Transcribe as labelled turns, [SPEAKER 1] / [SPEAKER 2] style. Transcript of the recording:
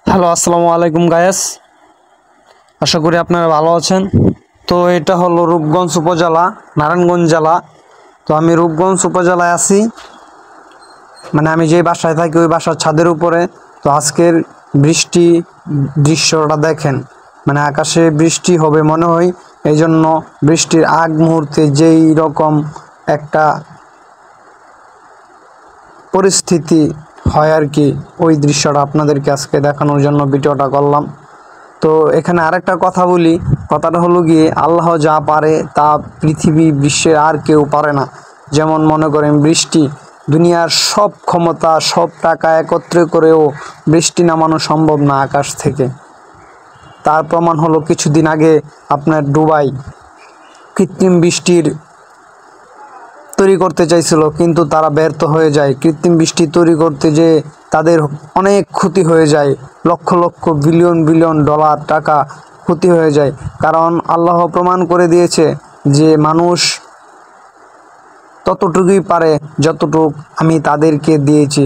[SPEAKER 1] Hello, আসসালামু আলাইকুম guys. আশা করি আপনারা ভালো আছেন। তো এটা হলো রূপগঞ্জ উপজেলা, নারায়ণগঞ্জ জেলা। তো আমি রূপগঞ্জ উপজেলায় আছি, মানে আমি যে বাসায় থাকি ওই বাসার ছাদের উপরে। তো আজকের বৃষ্টি দৃশ্যটা দেখেন, মানে আকাশে বৃষ্টি হবে মনে হয়। এই জন্য বৃষ্টির আগ মুহূর্তে যেই রকম একটা পরিস্থিতি হয় আর কি, ওই দৃশ্যটা আপনাদেরকে আজকে দেখানোর জন্য ভিডিওটা করলাম। তো এখানে আরেকটা কথা বলি, কথাটা হলো গিয়ে আল্লাহ যা পারে তা পৃথিবী বিশ্বের আর কেউ পারে না। যেমন মনে করেন বৃষ্টি, দুনিয়ার সব ক্ষমতা সব টাকা একত্রে করেও বৃষ্টি নামানো সম্ভব না আকাশ থেকে। তার প্রমাণ হলো কিছুদিন আগে আপনার দুবাই কৃত্রিম বৃষ্টির তৈরি করতে চাইছিল, কিন্তু তারা ব্যর্থ হয়ে যায়। কৃত্রিম বৃষ্টি তৈরি করতে যে তাদের অনেক ক্ষতি হয়ে যায়, lakh lakh billion billion dollar টাকা ক্ষতি হয়ে যায়। কারণ আল্লাহ প্রমাণ করে দিয়েছে যে মানুষ ততটুকুই পারে যতটুকু আমি তাদেরকে দিয়েছি।